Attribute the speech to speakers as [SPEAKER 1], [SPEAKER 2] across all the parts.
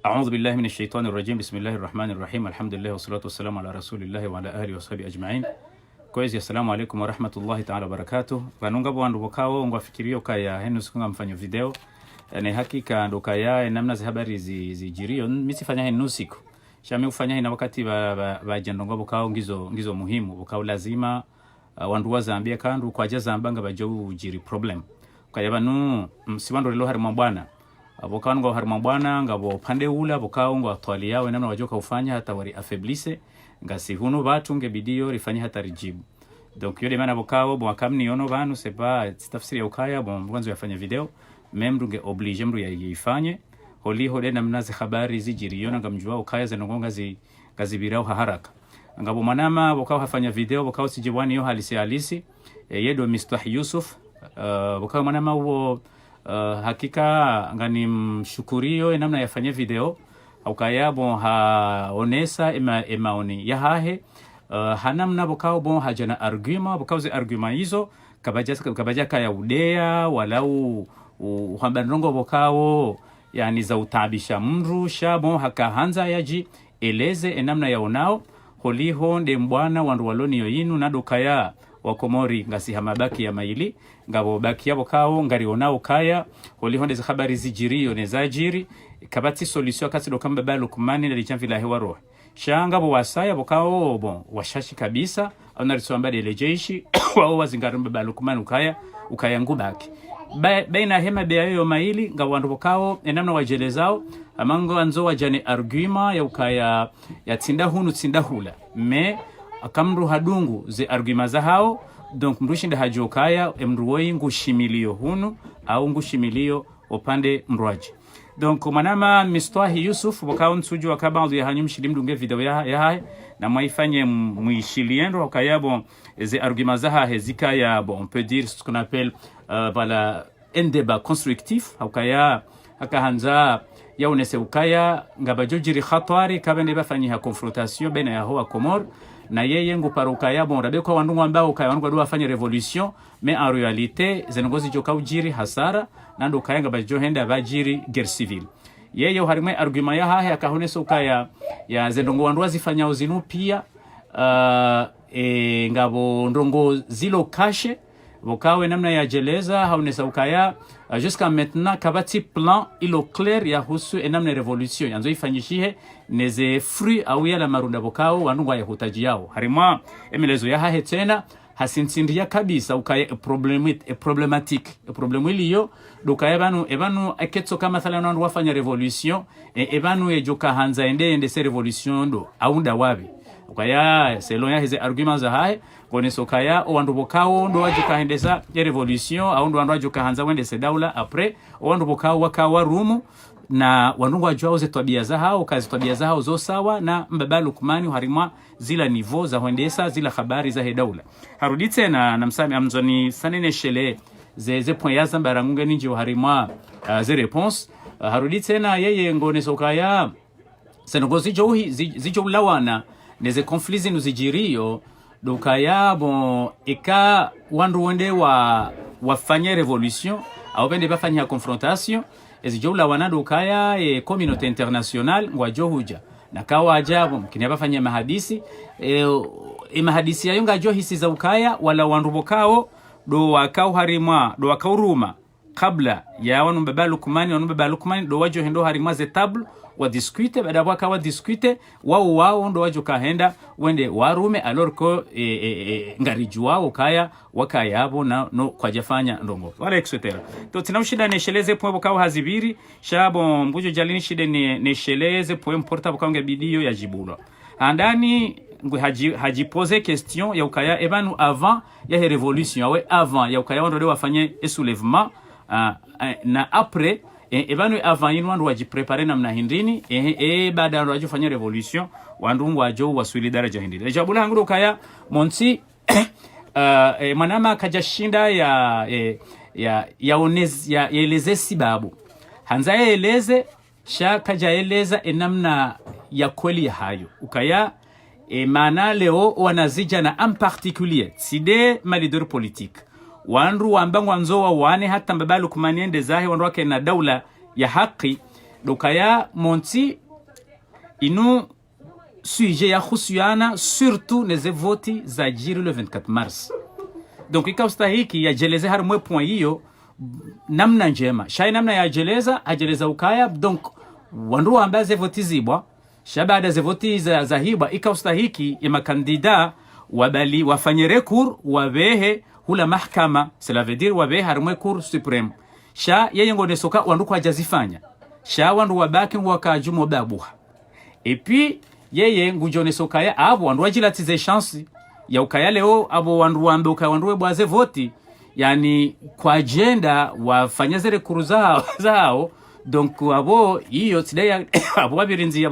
[SPEAKER 1] أعوذ بالله من الشيطان الرجيم. بسم الله الرحمن الرحيم. الحمد لله والصلاة والسلام على رسول الله وعلى آله وصحبه أجمعين. Kwezi assalamu alaikum wa rahmatullahi ta'ala barakatuh. Vanunga bwandu bokawo ngwafikirio kaya henu sikunga mfanyo video. Ne hakika ndo kaya namna za habari zijirio misifanya henu siku. Shame ufanya hina wakati ba jandonga bokawo ngizo muhimu. Bokawo lazima wandu wa Zambia kandu kwa jazambanga bajo ujiri problem. Kaya banu msiwando lilo hari mabwana. Abokawo ngo hari mabwana ngabo pande ula abokawo ngo atwali yawe namna wajoka ufanya hata wari afeblise ngasi huno batu ngebidio rifanya hata rijibu. Donc yode mana abokawo bon akamni yono banu c'est pas tafsiri ya ukaya bon mwanzo yafanya video memru nge oblige mru yifanye holi hode namna za habari zijiri yona ngamjua ukaya zenongonga gazibirao haraka ngabo manama abokawo hafanya video abokawo sijibwani yo halisi yedo Mr. Yusuf abokawo manama huo hakika ngani mshukurio namna yafanya video ukaya bon onesa emaoni yahahe hanamna bokawo bon hajana argument bokawo ze argument hizo kabaja kaya udea walau uhambanrongo bokawo yani za utabisha mru shabon hakahanza yaji eleze enamna yaonao holiho nde mbwana wandu waloni yoyinu nadokaya wakomori ngasi hamabaki ya maili ngabo baki yabo kawo ngari onao kaya holiho nde habari zijirio nezajiri kabati solution kasi dokamba balo kumani na lichamvila hewa roho shanga bo wasaya bokawo bon washashi kabisa onarisoamba de lejeshi wao wazingarimba balo kumani ukaya ngubaki baina hema beayo maili ngawandu bokawo enamna wajelezao amango anzo wajane argument ya ukaya ya tinda hula me akamru hadungu ze argument za hao donc mrushinda hajokaya emruoi ngushimilio hunu au ngushimilio opande mruaji. Donc manama Mr. Yusuf bokawo nsuju akabandu ya hanyum shilimdunge video ya hai na maifanye muishiliendo wakayabo ze arguments za hezika ya bon on peut dire ce qu'on appelle voilà un débat constructif wakaya hakahanza ya unese ukaya ngabajojiri khatwari kabende bafanyiha confrontation baina ya hoa Komor na yeye nguparuka ya bon rabe kwa wandu ambao ukaya wandu do afanye revolution mais en réalité zenongozi joka ujiri hasara nando kayanga bajohenda bajiri guerre civile yeye harimwe argument ya hahe akahonesa ukaya ya zenongo wandu wazifanya uzinu pia ngabo ndongo zilo kashe bokawe namna ya jeleza haonesa ukaya jusqu'à maintenant kabati plan ilo clair ya husu enamna revolution yanzo ifanyishihe neze fruit au yala marunda bokawo wanungwa ya hutaji yao harimwa emelezo ya hahe tena hasinsindia kabisa ukaya problematique problemu iliyo dokaya ebanu aketso kama mathalan wandu wafanya revolution ebanu ejoka hanza ende se revolution do aunda wabi ukaya selon ya hize arguments za hahe koneso kaya wandu bokawo ndo wajuka hendesa ya revolution au ndo wandu wajuka hanza wende se daula après wandu bokawo wakawa rumu na wandu wajua ze tabia za hao kazi tabia za hao zo sawa na mbaba Lukmani harimwa zila niveau za hendesa zila habari za daula haruditse na msami amzoni sanene shele ze point ya zambara ngunga ninji harimwa ze réponse haruditse na yeye ngoneso kaya senogozi zijo lawana neze conflits nuzijirio dokaya bon eka wandu wende wafanya revolution au bende bafanya confrontation ezijoula wanado kaya communauté internationale ngwajohuja na kawa ajabu kinyaba fanya mahadisi mahadisi yayo ngajo hisi za ukaya wala wandu bokao do wakao harimwa do wakauruma kabla ya wanu mbaba Lukmani do wajo hendo harimwa ze table wa discute baada waka wa discute wao ndo wajo kahenda wende warume alors que ngarijua ukaya wakayabo na no kwa jafanya ndongo wala exetera to tinaushida nesheleze po bokao hazibiri shabo mbujo jalini shide nesheleze po importa bokao ngebidio ya jibulo andani haji pose question ya ukaya ebanu avant ya revolution awe avant ya ukaya ndo wafanye soulèvement na après ebanu avant yinu wandu wajiprepare namna hindini baada ndo wajifanya revolution wandu wajo waswili daraja hindini jabula nguru kaya monsi manama kajashinda ya eleze sibabu hanza ya eleze shaka jaeleza enamna ya kweli ya hayo ukaya maana leo wanazija na en particulier side malidor politique wandu wambangwa nzoa wane hata mbaba Lukmani ende zahe wandu wake na daula ya haki dokaya monti inu sujet ya khusiana surtout neze voti za jiri le 24 mars. Donc ikaustahiki ya jeleze harumwe point hiyo namna njema. Shai namna ya ajeleza ukaya, donc wandu ambaze voti zibwa shabada ze voti za hibwa ikaustahiki ya makandida wabali wafanye recours wabehe hula mahkama, cela veut dire wabehe harumwe cour supreme. Sha yeye ngone soka wandu kwa jazifanya. Sha wandu wabaki wakajumo babuha. Et puis yeye ngujone soka ya abo wandu wajilatize chance ya ukaya leo abo wandu wambe ukaya wandu webwaze voti, yani kwa agenda wafanya zere kuru zao. Donc abo hiyo tidaya abo wabirinzi ya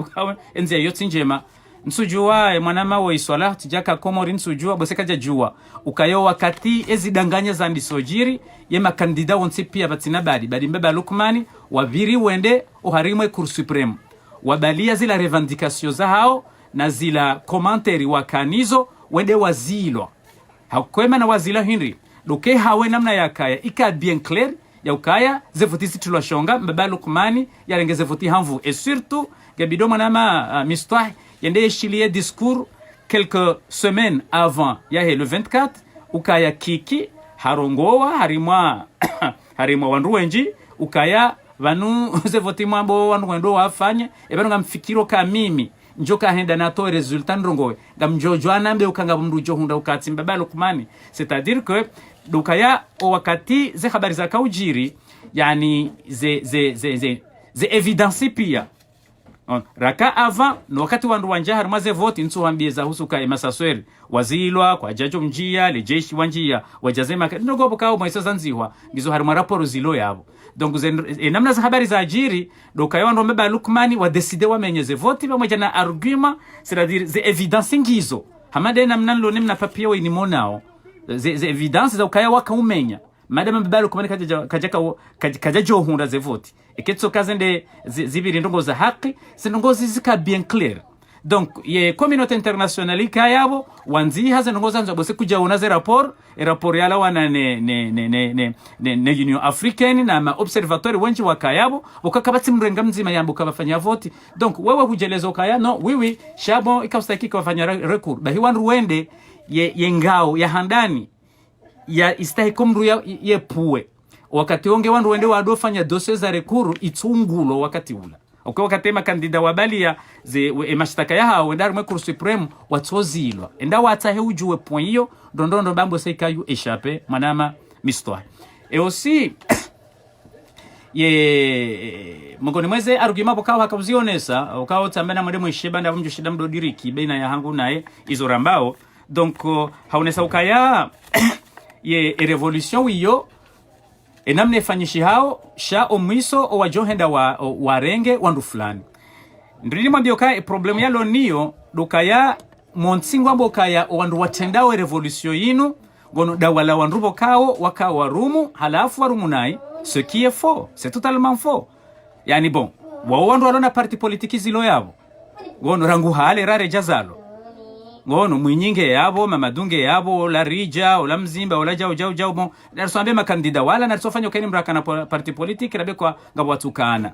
[SPEAKER 1] enzi ya yote njema nsujua mwanama wa iswala tijaka komori nsujua boseka JUWA ukayo wakati ezidanganya za ndisojiri ye makandida wonse pia batina badi mbeba Lukmani wabiri wende uharimwe cour supreme wabalia zila revendication za hao na zila commentary wakanizo wende wazilwa hakwema na wazila Henry doke hawe namna ya kaya ika bien clair ya ukaya zevotisi tulashonga mbeba Lukmani yarengeze voti hanvu et surtout gabido manama mistah yende chilie discours quelques semaines avant yahe le 24 ukaya kiki harongowa harimwa wandu wenji ukaya vanu zevoti mwambo wandu wendo wafanye ebano ngamfikiro ka mimi njoka henda nato resultat ndrongowe ngamjojo anambe ukanga mrujo hunda ukati mbaba Lukmani, c'est-à-dire que ukaya o wakati ze habari za kaujiri yani ze evidence pia raka avant no wakati wandu wanja harmaze vote nsu wambie za husuka emasasweri wazilwa kwa jajo mjia le jeshi wanjia wajazema ndogo bukao mwiso zanziwa ngizo harma raporo zilo yabo. Donc namna za habari za ajiri doka yondo mbeba Lukmani wa decide wamenyeze vote pamoja na argument, c'est-à-dire ze evidence ngizo hamade namna lo nimna papia we ni monao ze evidence za ukaya wakaumenya madama mbeba Lukmani kajajo hunda ze vote eketso kazende zibiri ndongo za haki zinongo zizika bien clair. Donc ye communauté internationale kayabo wanzi haza ndongo zanzo bose kuja unaze rapport yala wana ne Union Africaine na ma observatoire wenji wakayabo ukakabati mrenga mzima yambo kabafanya vote. Donc wewe hujelezo kaya no oui shabo ikastaki kufanya recours bahi wandu wende ye ngao ya handani ya istahi komru ye puwe wakati onge wandu wende wadofanya dossier za rekuru itungulo wakati ula okay wakati makandida wabalia ze mashtaka ya hao wenda rumwe cour supreme watozilwa enda watahe ujue point hiyo ndondondo bambo seikayu échappé manama mistwa et aussi ye mongoni mweze argument bokawa hakuzionesa ukawa tambana mwende mwisheba nda mjo shida mdodiriki baina ya hangu nae izo rambao. Donc haonesa ukaya ye révolution wiyo enamne fanyishi hao sha omwiso o wajohenda warenge wandu fulani ndiri mwambio kaya problemu yalo niyo dokaya monsingo ambo kaya wandu watendao revolution yinu gono dawala wandu bokao wakawa rumu halafu warumu nai ce qui est faux, c'est totalement faux. Yani bon wandu walona parti politiki zilo yabo gono rangu hale rare jazalo ngono mwinyinge yabo mamadunge yabo la rija ola mzimba ola jao bon narsombe makandida wala narsofanya keni mraka na parti politique rabe kwa ngabo watukana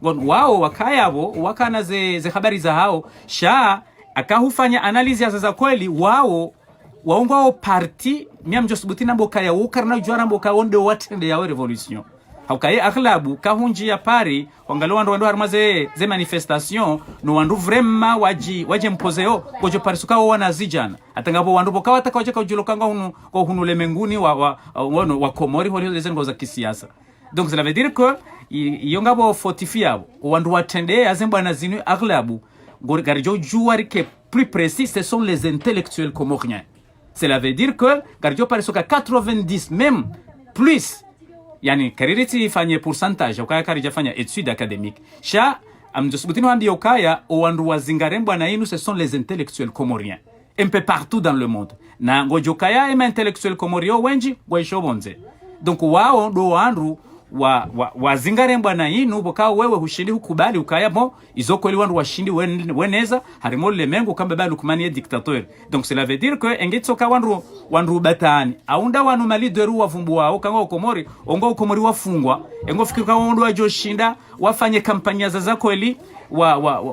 [SPEAKER 1] ngono wao wakayabo wakana ze habari za hao sha akahufanya analysis za kweli wao waongo parti miamjo subutina bokaya ukarna jwara bokaya onde watende ya revolution haukaye akhlabu kahunji ya pari wangalo wandu harmaze ze manifestation no wandu vraiment waje mpozeo gojo parisuka wana zijana atangabo wandu bokawa takawaje kujulokanga hunu lemenguni wa komori holi lezengo za kisiasa. Donc cela veut dire que yongabo fortifiabo wandu watende azembo na zinu akhlabu garijo juari que plus précis ce sont les intellectuels comoriens. Cela veut dire que garijo parisuka 90 même plus yani kaririti fanye pourcentage ukaya karija fanya étude académique sha amjosubutino andi ukaya owandu wazingarembwa na inu ce sont les intellectuels comoriens un peu partout dans le monde na ngojokaya ema intellectuel comorio wenji goishobonze. Donc wao do wandu wa zingare mbwana inu bokao wewe hushindi hukubali ukayamo izoko ili wandu washindi weneza harimo lemengo kamba balu kumani dictateur. Donc cela veut dire que engitsoka wandu batani aunda wanu malideru wavumbu wao kanga ukomori ongo ukomori wafungwa engo fikirika wandu wajoshinda wafanye kampanya za kweli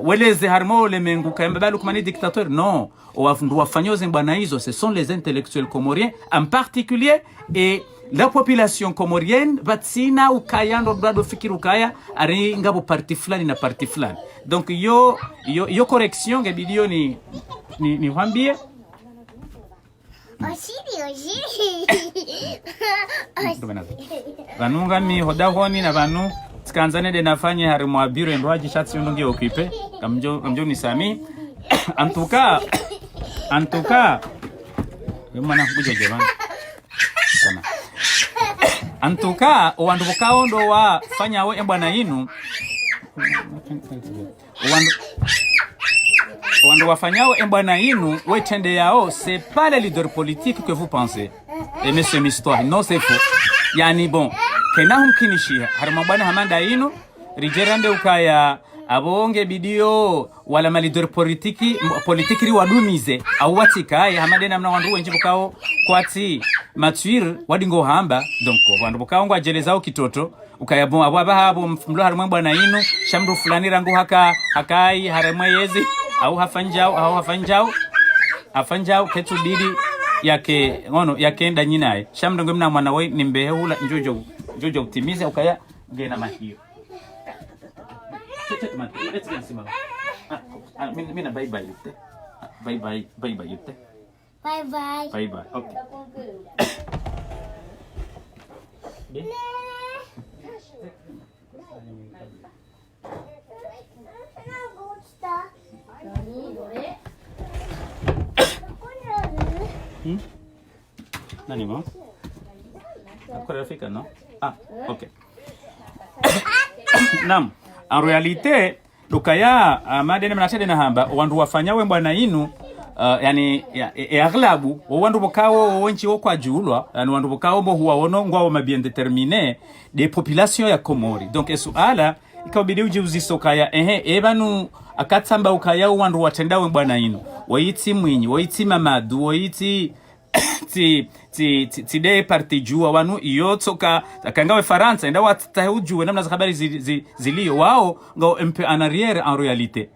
[SPEAKER 1] weleze harimo lemengo kamba balu kumani dictateur. Non, wafundu wafanyoze mbwana hizo ce sont les intellectuels comoriens en particulier, et la population comorienne vatsina ukaya ndo brado fikiri ukaya ari ngabo parti fulani na parti fulani. Donc yo correction ngebidio ni hwambie vanunga mi hodahoni na vanu tkanzane de nafanye hari mwabiro ndwaji shatsi ndonge okipe kamjo ni sami antuka yomana kuja jevana sana antuka wandu bokao ndo wafanya we bwana inu wandu wafanyao bwana inu we tende yao, c'est pas les leaders politiques que vous pensez et monsieur Mistoire, non c'est faux. Yani bon kena humkinishia harima bwana hamanda inu rijerande ukaya abonge bidio wala malidor politiki ri wadumize au watika ya hamadena mna wandu wenji bukao kwati matuir wadingo hamba. Donc wandu bukao ngwa jelezao kitoto ukayabon ababa habo mlo harimo bwana inu shamdu fulani rangu hakai harimo yezi au hafanjao ketu didi yake ngono yake enda nyinae shamdu ngomna mwana we nimbehe hula njojo utimize ukaya ngena mahio. Let's get some. Mina bye bye yutte. Bye bye yutte. Bye bye. Okay. Nani mo? Ako rafika no? Okay. Nam. En réalité lukaya madene mnatede na hamba wandu wafanyawe mbwana inu yani aglabu wandu bokao wonchi wokwa julwa yani wandu bokao bo huwa wono ngwa ma bien déterminé des populations ya Komori. Donc esuala ikabidi ujuzisokaya ebanu akatsamba ukaya wandu watendawe mbwana inu waiti Mouigni waiti Mamadou waiti ti parti JUWA wanu iyo toka kangawe Faransa enda watahujue namna za habari zilio wao ngo mpe en arrière en réalité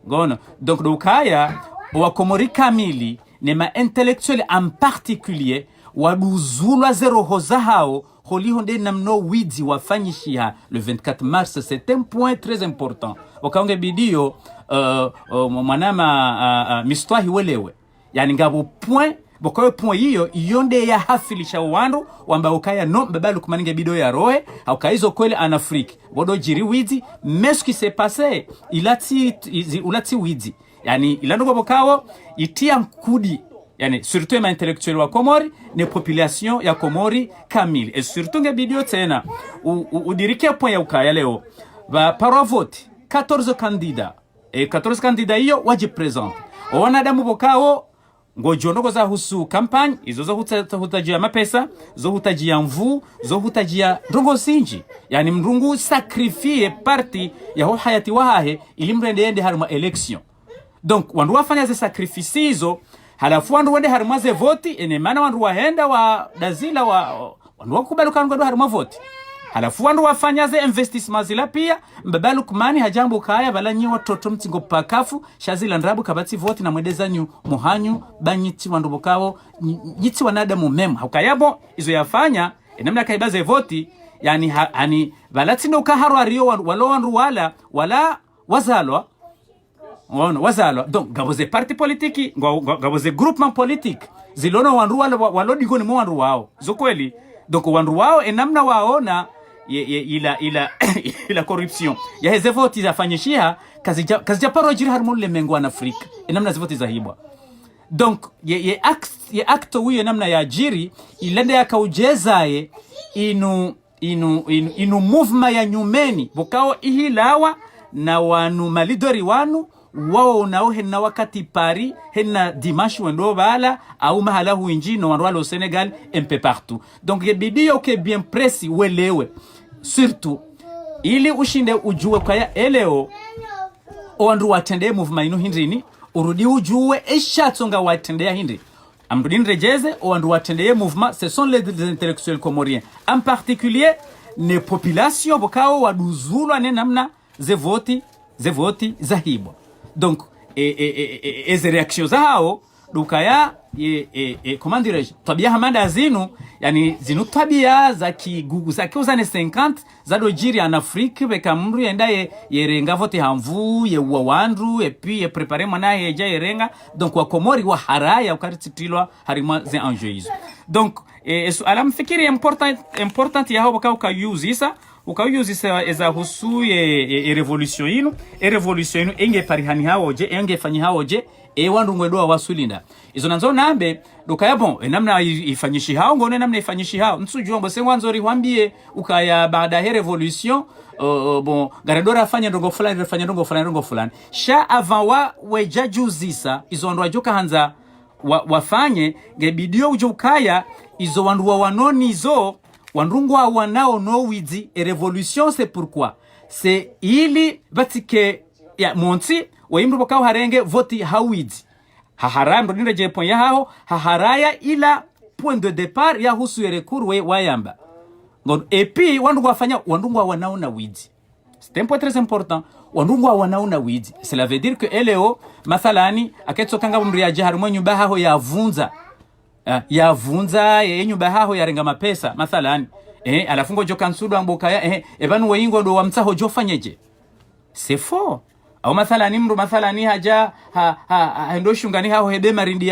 [SPEAKER 1] gono. Donc dokaya wa Komori kamili nema intellectuels en particulier waduzulwa zero hoza hao holiho nde namno widi wafanyishia le 24 mars. C'est un point très important wakaonge bidio mwanama mistwahi welewe yani ngabo point bokoyo point hiyo yonde ya hafilisha wandu wamba ukaya no babalu kumaninga bido ya roe au kaizo kwele en Afrique bodo jiri widi mais ce qui s'est passé ulati widi yani ilando bokao itia mkudi yani surtout ma intellectuel wa Komori ne population ya Komori kamili et surtout nge bidio tena udirike point ya ukaya leo va par vote 14 candidats et 14 candidats hiyo waji présente wanadamu bokao ngojonoko za husu kampani izo zo hutajia mapesa zo hutajia mvu zo hutajia ndongo sinji yani mrungu sacrifie parti ya ho hayati wahe ili mrende ende haruma election. Donc wandu wafanya ze sacrifice hizo halafu wandu wende haruma ze voti ene mana wandu wahenda wa dazila wandu wakubali kango haruma voti halafu wandu wafanya ze investissement zila pia mbabalu kumani hajambo kaya balanyi watoto mtingo pakafu shazila ndrabu kabati voti na mwedeza nyu muhanyu banyiti wandu bokao nyiti wanadamu memu haukayabo izo yafanya namna kaibaze voti yani hani balati ndo kaharwa rio walo wandu wala wazalwa donc gaboze parti politiki gaboze groupement politique zilono wandu walo digoni mo wandu wao zo kweli. Donc wandu wao enamna waona ila corruption ya heze voti za fanyishia kazi paro jiri harmo le mengo na Afrika enamna zivoti za hibwa. Donc ye acto huyo namna ya jiri ilende yakaujezaye inu movement ya nyumeni bokao ihilawa na wanu malidori wanu wao nao hena wakati Paris hena dimanche wendo bala au mahala huinjino wanwalo Senegal un peu partout. Donc ye bidio ke bien presi welewe surtout ili ushinde ujue kaya eleo oandu watendee movement inu hindrini urudi ujue eshatsonga watendea hindi amrudini rejeze oandu watendee mouvement. Ce sont les intellectuels comoriens en particulier ne population bokao waduzulwa ne namna ze voti za hibo. Donc eze reaction za hao dukaya comment dirais-je tabia hamada zinu yani zinu tabia za kigugu za kiuzane 50 za dojiri en Afrique beka mru yenda yerenga vote hamvu ye wawandu et puis ye préparer mwana yeja yerenga. Donc wa komori wa haraya ukaritilwa harima ze enjeux. Donc alam fikiri important ya hao baka use isa ukayuzisa eza husu ye revolution inu revolution inu enge parihani haoje enge fanyi haoje wandu ngwedoa wasulinda izo nanzo nambe dokaya bon namna ifanyishi hao ngone namna ifanyishi hao nsujua mbo sengwanzori hwambie ukaya baada ya revolution bon garadora afanya ndongo fulani sha avant weja juzisa izo ndo ajoka hanza wafanye gebidio ujukaya izo wandu wanoni izo wandungwa wanao no wizi revolution. C'est pourquoi c'est ili batike ya monti waimru bakao harenge voti hawizi haharaya ndo nire point ya hao haharaya ila point de départ ya husu recours we wayamba ngon. Et puis wandungwa wafanya wandungwa wanao na wizi. C'est un point très important. Wandungwa wanao na wizi, cela veut dire que eleo mathalani aketso kanga mriaje harumwe nyumba haho yavunza nyumba haho yarenga mapesa mathalani alafungo joka nsudu amboka ya ebanu weingo ndo wamtsaho jofanyeje. C'est faux. Au mathalani mru mathalani haja ndo shungani hao hedemarindi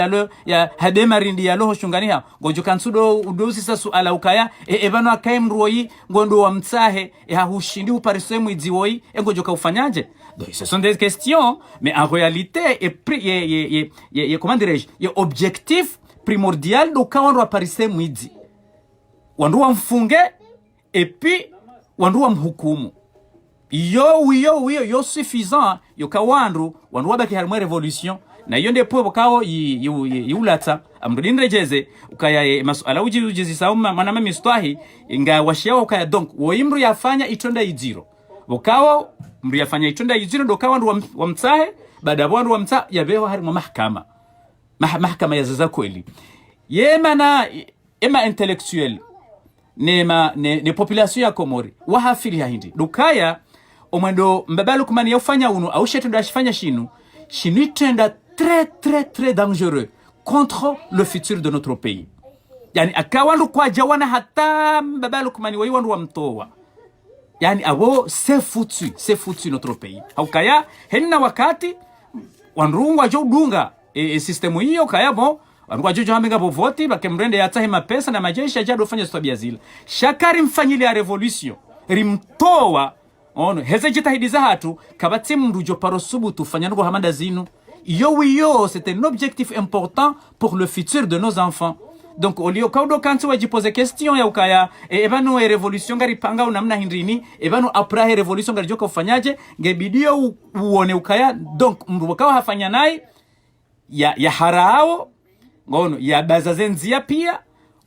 [SPEAKER 1] yalo shungani hao gojo kansudo udosi sasu ala ukaya ebanu akaye mruoi ngondo wamtsahe hushindi uparisemu idziwoi ngojo ka ufanyaje. Donc ce sont des questions mais en réalité comment dirais-je ye objectif primordial do kawandu aparise mwidzi wandu wamfunge et puis wandu wamhukumu yo suffisant yo kawandu wandu wabaki harimo revolution na iyo ndepo bokao yulata amrudini rejeze ukaya masuala ujizi sauma manama mistwahi inga washiao ukaya. Donc woimru yafanya itonda iziro bokao mru yafanya itonda iziro do kawandu wamtsahe baada wandu wamtsa yabeho harimo mahakama ya zaza kweli yemana intellectuel ne population ya Komori wahafili ya hindi dukaya omwendo mbabalu kumani ya ufanya unu au shetu ndashifanya shinu itenda très dangereux contre le futur de notre pays. Yani akawandu kwa jawana hata mbabalu kumani wandu wa mtowa yani abo c'est foutu notre pays. Haukaya henna wakati wanrungwa jo dunga systemu hiyo kaya bon wanrungwa jo hamenga bovoti bakemrende yatahe mapesa na majeshi ajado fanya stabia zile shakari mfanyili ya revolution rimtowa ono heze jitahidiza hatu kabati mrujo parosubu tufanya ngo hamanda zinu yo c'est un objectif important pour le futur de nos enfants. Donc olio kaudo kantu wajipoze question ya ukaya ebanu revolution ngari panga unamna hindrini ebanu après revolution ngari joka ufanyaje ngebidio uone ukaya. Donc mrubakawa hafanya nai ya harao ngono ya bazazenzia pia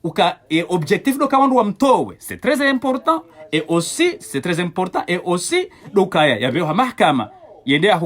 [SPEAKER 1] uka objectif do kawandu wa mtowe c'est très important et aussi do kaya ya beho mahakama yende ya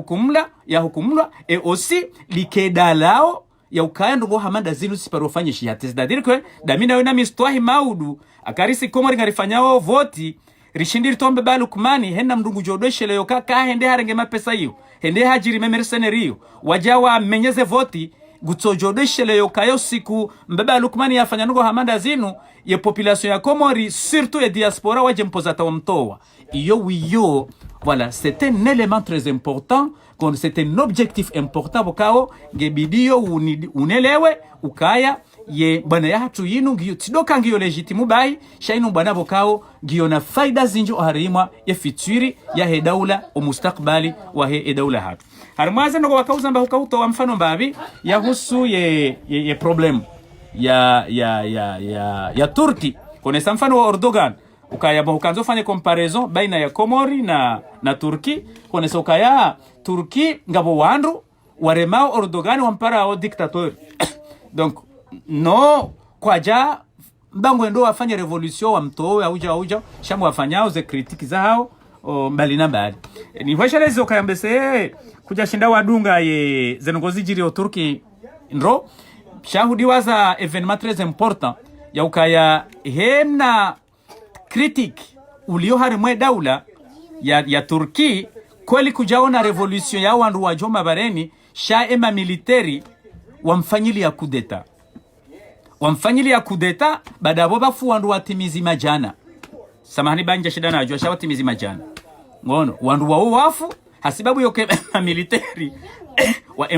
[SPEAKER 1] hukumla et aussi likedalao ya ukaya ndo hamanda zinu siparofanye shihati. C'est-à-dire que damina wena mistwahi maudu akarisi Komori ngarifanyao voti rishindiri tombe balu kumani henda mdungu jodweshele yoka hende harenge mapesa hiyo hende hajiri memercenario wajawa menyeze voti gutsojodeshele yoka siku mbeba lukmani yafanya nugo hamanda zinu ye population ya Komori surtout ya diaspora waje mpozata wa mtowa iyo voilà, c'est un élément très important, c'est un objectif important bokao gebidio unelewe ukaya ye bana ya hatu yinu giyo tidoka ngiyo legitimu bai shainu bana bokao giyo na faida zinjo harimwa ya fituri ya hedaula o mustakbali wa hedaula hatu harimaze ndogo wakauza mba hukauto wa mfano mbabi ya husu ye problem ya Turki konesa mfano wa Erdogan ukaya ukanzo fanya comparaison baina ya Komori na Turki konesa ukaya Turki ngabo wandu waremao Erdogan wampara o dictateur donc no kwaja mbango ndo wafanye revolution wa mtowe auja shamu wafanyao ze kritiki za hao mbali na mbali ni hweshelezo kayambese kuja shinda wadunga ye zenongozi jiri o Turki ndro shahudi waza evenement très important ya ukaya hemna critique ulio harimwe daula ya Turki kweli kujaona revolution ya wandu wa joma bareni sha ema military wamfanyili ya kudeta baada boba fu wandu watimizi majana samahani banja shida na ajua sha watimizi majana ngono wandu wa wafu hasibabu yoke military wa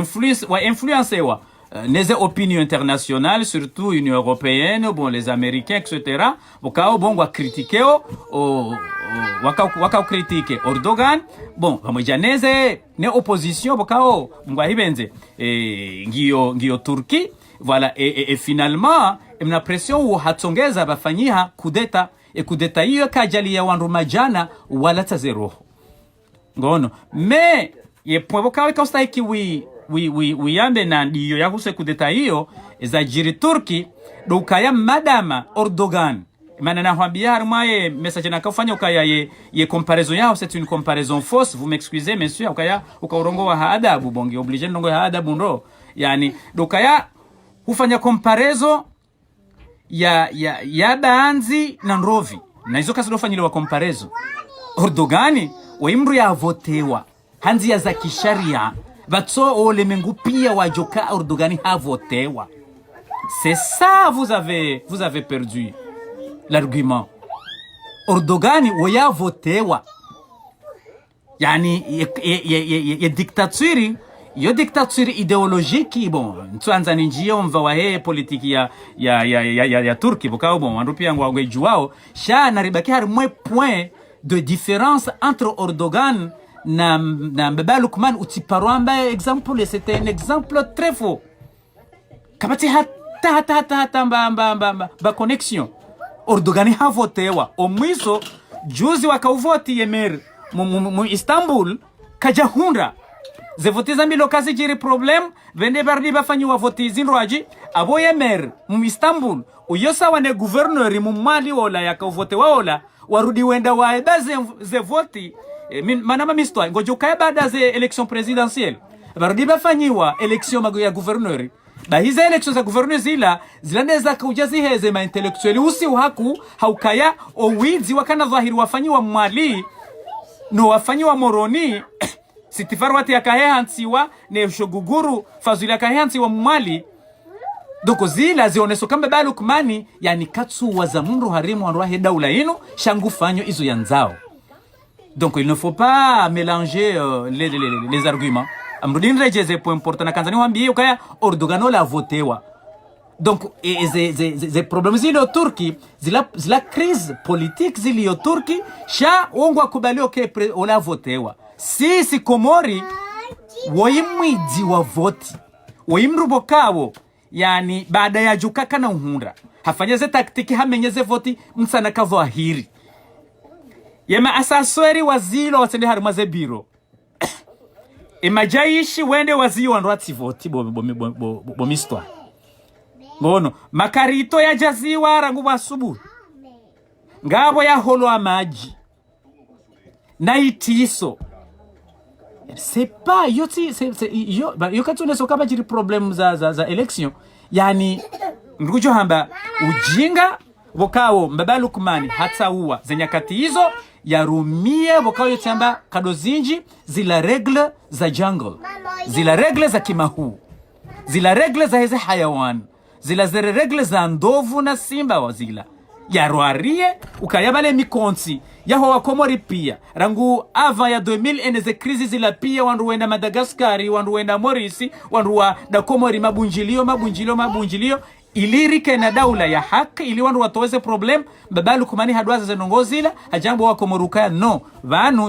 [SPEAKER 1] influence wa les opinions internationales surtout Union européenne bon les américains etc bokao bon wa critiquer waka critique Erdogan bon pamojaneze ne opposition bokao ngwa hibenze ngio Turki voilà et finalement mna pression hatsongeza bafanyiha kudeta kudeta hiyo kajali ya wandu majana wala tazero ngono me ye bokao ikostahiki wiyambe na ndiyo ya kuse kudeta hiyo za jiri Turki dokaya madama Erdogan mana na hwambia harmaye message na kafanya ukaya ye comparaison yao c'est une comparaison fausse vous m'excusez monsieur ukaya ukaurongo wa haadabu bonge obligé ndongo ya haadabu ndo yani dokaya hufanya comparaison ya baanzi na nrovi na hizo kasi dofanyile wa comparaison Erdogan waimru ya votewa hanzi ya za kisharia batso ole mengu pia wajoka Erdogan ha votewa c'est ça vous avez perdu l'argument Erdogan waya votewa yani ye dictature yo dictature idéologique bon ntuanza ninjio mva wa he politiki ya Turki bokao bon wandu pia ngwa JUWA sha naribaki har mwe point de différence entre Erdogan na Mbaba Lukman utiparwamba exemple c'était un exemple très faux kabati hata ba connexion Erdogan ha votewa omwiso juzi wakauvoti yemer mu Istanbul kajahunda ze voti za milo kazi jiri problem vende bardi bafanyiwa voti zinroaji abo yemer mu Istanbul uyosa wane gouverneur mu Mali wala yakavotewa wala warudi wenda waebaze ze voti manama mistwa ngojo kaya baada ze election présidentielle bardi bafanyiwa election mago ya gouverneur ba hizo election za gouverneur zilandeza kujazi heze ma intellectuels usi uhaku haukaya owizi wakana dhahiri wafanyiwa Mali no wafanyiwa Moroni sitifaru wati yakahehansiwa ne shoguguru fazuli yakahehansiwa Mali doko zila zioneso kamba Mbaba Lukman yani katsu wazamundu harimu wanwa he daula ino shangu fanyo izo yanzao. Donc il ne faut pas mélanger les arguments. Amrudin rejeze point important na kanzani wambie ukaya Erdogan la votewa. Donc ze problèmes zile Turki zila crise politique zile Turki sha ongwa kubali okay ola votewa. Sisi Komori woimwiji wa voti woimrubo kawo yani baada ya jukaka na uhunda hafanyeze taktiki hamenyeze voti msana kavo ahiri yema asasweri wazilo wasende harumaze biro imajaishi wende waziyo wanduati voti bomistwa ngono makarito ya jaziwa rangu wasubu ngabo ya holo amaji na itiso c'est pas yo katune so kaba jiri problem za election yani ngujo hamba ujinga bokao Mbaba Lukman hata uwa zenyakati hizo yarumie bokao yotamba kadozinji zila regle za jungle zila regle za kimahu zila regle za heze hayawan zila zere regle za ndovu na simba wazila yarwarie ukayabale mikonsi yaho wa Komori pia rangu ava ya 2000 eneze krizi zila pia wandu wenda Madagascari wandu wenda Maurice wandu wa da Komori mabunjilio ilirike na daula ya haki ili wandu watoweze problem Mbaba Lukman hadwaza zenongozila hajambo wa Komorukaya no vanu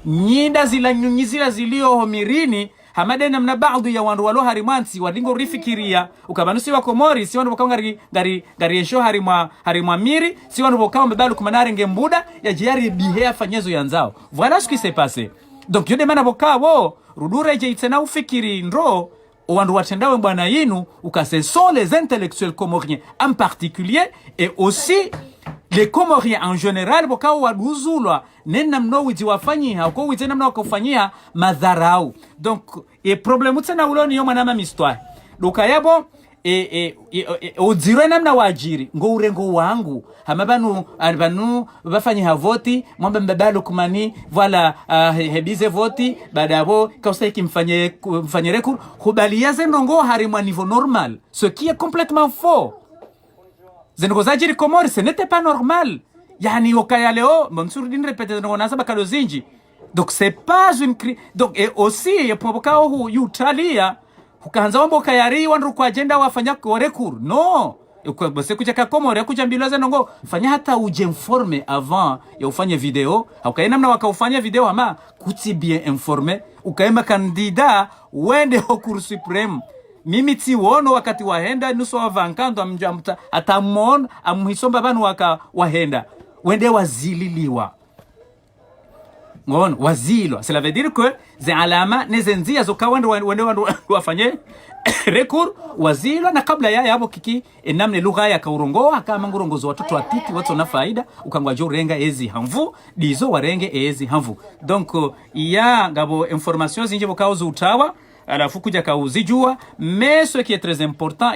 [SPEAKER 1] nyinda zila nyunyizila zilio homirini hamadena mna baadhi ya wandu walo harimansi wadingo rifikiria ukabanusi wa Komori si wandu wakao ngari ensho harimwa miri si wandu wakao Mbaba Lukman ngembuda ya jiari bihe fanyezo yanzao voilà ce qui s'est passé donc yo demana bokao rudure je itena ufikiri ndro wandu watendawe bwana yinu ce sont les intellectuels comoriens en particulier et aussi les comoriens en général bokao waduzulwa nena mno witi wafanyiha ko witi namna wakufanyia madharau. Donc et problème tsena uloni yo mwana histoire dokayabo odzirwe namna wajiri ngo urengo wangu hamabanu albanu bafanyiha voti mwamba mbabalo kumani voilà hebize voti badabo kausa kimfanye recours khubaliyaze ndongo harimwa niveau normal, ce qui est complètement faux. Zenogozajiri Komori, ce n'était pas normal. Yani okaya leo, monsuru din répété zenogona bakalo zinji. Donc c'est pas une crise. Donc et aussi poboka hu yutalia ukaanza wambo kayari wandu kwa agenda wafanya kwa recours. Non. Bose kuja ka Komori kuja mbilo zenongo fanya hata uje informe avant ya ufanye video. Ukaenda namna wakaufanya video ama kuti bien informé, ukaema kandida wende au Cour suprême. Mimi ti wono wakati wahenda nusu wa vankando amjamta atamon amhisomba banu waka wahenda wende wazililiwa ngon wazilwa. Cela veut dire que ze alama nezenzia zokawanda wende wafanye recours wazilwa na kabla ya yabo kiki enamne lugha ya kaurongoa kama ngurongozo watoto watiti watu na faida ukangwa jo renga ezi hamvu dizo warenge ezi hamvu. Donc ya ngabo information zinje bokaozo utawa alafu kuja kauzijua. Mais ce qui est très important,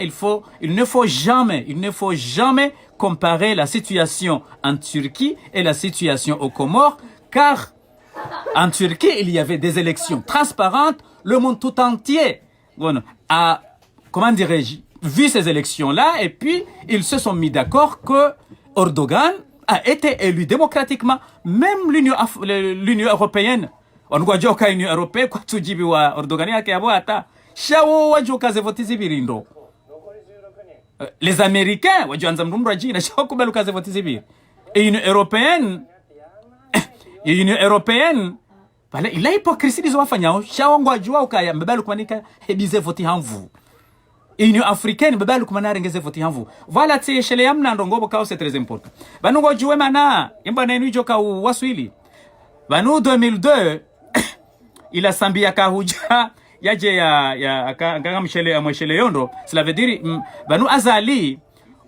[SPEAKER 1] il ne faut jamais comparer la situation en Turquie et la situation aux Comores, car en Turquie il y avait des élections transparentes, le monde tout entier a, comment dirais-je, vu ces élections là, et puis ils se sont mis d'accord que Erdogan a été élu démocratiquement. Même l'Union européenne wanugwajoka Union européenne kwa tujibi wa Erdogan yake yabo hata shawo wajoka zevoti zibirindo. Les Américains wajoanza mrumra jina shawo kubaluka zevoti zibiri. Et Union européenne pale ila hypocrisie dizo wafanyao shawo ngwajua ukaya mbabalu kumanika hebize voti hamvu. Union africaine mbabalu kumanare ngeze voti hamvu. Voilà tse shele yamna ndongobo kao c'est très important. Banu ngojue mana imba nenu joka waswili. Banu 2002 ila sambia kahuja yaje ya nganga mshele yondo. Cela veut dire banu azali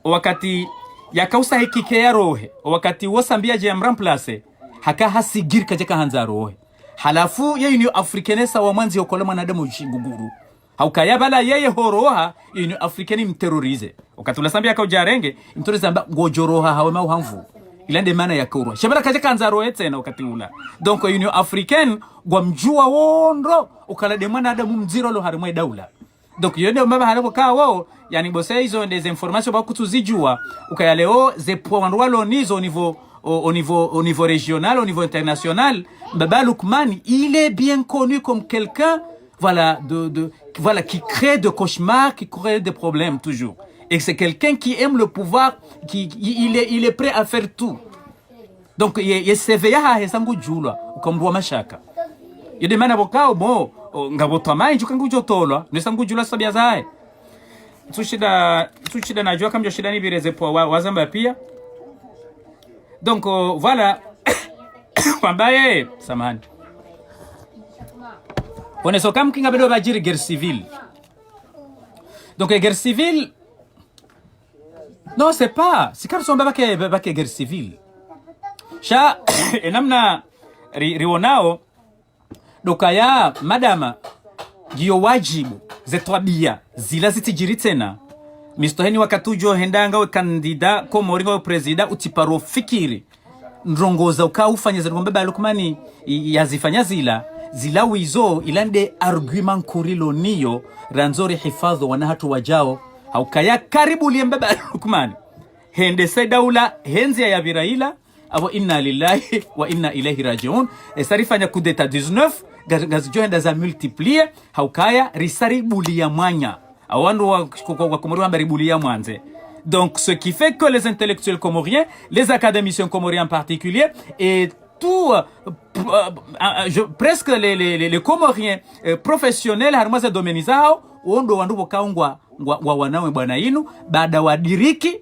[SPEAKER 1] wakati yakausa hikike ya rohe wakati wasambia je mramplace haka hasigir kajeka hanza rohe halafu ye Union africaine sawa mwanzi yokolema na demo shinguguru haukaya bala yeye horoha Union africaine mterrorize wakati ulasambia kaujarenge mterrorize amba ngojoroha hawe mauhamvu ilande mana ya kurwa shabara kajeka hanza rohe tena wakati ula. Donc Union africaine gwamjua wondo ukala demana adamu mziro lo harimwe daula. Donc yende mbaba halako kawo yani bose hizo des informations ba kutuzijua ukaya leo ze poindwa lo nizo au niveau régional, au niveau international. Baba Lukman, il est bien connu comme quelqu'un voilà voilà qui crée de cauchemars, qui crée des problèmes toujours. Et c'est quelqu'un qui aime le pouvoir, il est prêt à faire tout. Donc il s'éveilla à hesangu jula comme roi mashaka. Il demande avocat bon ngabotama njukangu jotolwa nesangu jula sabia zae. Tushida najua kama shida ni bireze po wazamba pia. Donc voilà kwambaye samahani oneso kam kinga bedo bajiri guerre civile. Donc guerre civile non c'est car son baba ke guerre civile sha enamna rionao dokaya madama giyo wajibu zetwabia zila zitijiri tena mistoheni wakatujo hendanga we kandida komoringo we presida utiparo fikiri ndrongoza ukaufanya za ngombe Lukmani yazifanya zila wizo ilande argument kurilo niyo ranzori hifadho wanahatu wajao haukaya karibu liembeba Lukmani hende saidaula henzi ya viraila abo inna lillahi wa inna ilaihi rajiun esarifanya kudeta 19 gazijo henda za multiplier haukaya risari bulia mwanya awandu wa komori wa baribulia mwanze. Donc ce qui fait que les intellectuels comoriens, les académiciens comoriens en particulier et tout presque les comoriens professionnels harmaza domenizao ondo wandu bokaungwa wa wanawe bwana yinu baada wadiriki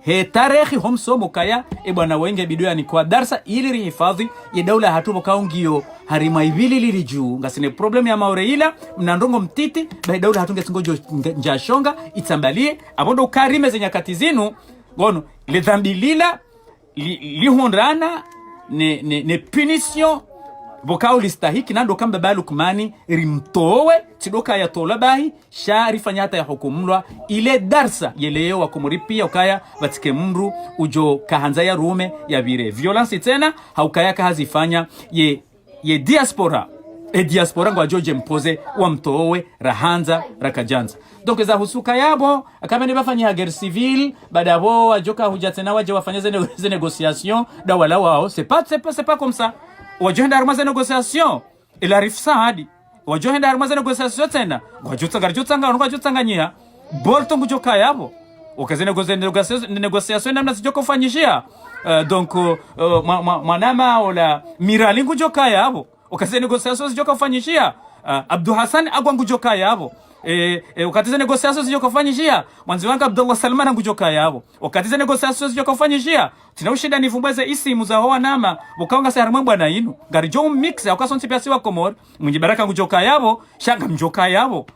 [SPEAKER 1] he tarehe homsomo kaya bwana wenge bidoya ni kwa darsa ili rihifadhi ya daula hatubo kaungio harima ibili lili juu ngasine problem ya maureila mnandongo mtiti ba daula hatunge tingojo njashonga itsambalie abondo ukarime zenyakati zinu gono le dhambilila lihondrana ne punition bokao listahiki nando kamba balukmani rimtowe tidoka ya tolabahi sharifanya hata ya hukumulwa ile darsa yeleo wa kumuripia ukaya batike mndu ujo kahanza ya rume ya vire violence tena haukaya kahazifanya ye diaspora diaspora ngwa joje mpoze wa mtowe rahanza rakajanza donc za husuka yabo akaba ne bafanya guerre civile badabo wajoka hujatena waje wafanya ze négociation da wala wao c'est pas comme ça wajohenda armaze négociation il arrive ça hadi wajohenda armaze négociation tena ngajutanga nyia bolto ngujoka yabo okaze négociation namna sijoko fanyishia donc manama ola mirali ngujoka yabo okaze négociation sijoko fanyishia Abdou Hassan agwa ngujoka yabo ukatize négociation sijoko fanyishia mwanzi wanga Abdullah Salman ngujoka yabo ukatize négociation sijoko fanyishia tina ushida nivumbeze isimu za hoa nama ukaonga sarama bwana inu garijo mix akasonti piasi wa Komor Mouigni Baraka ngujoka yabo shanga mjoka yabo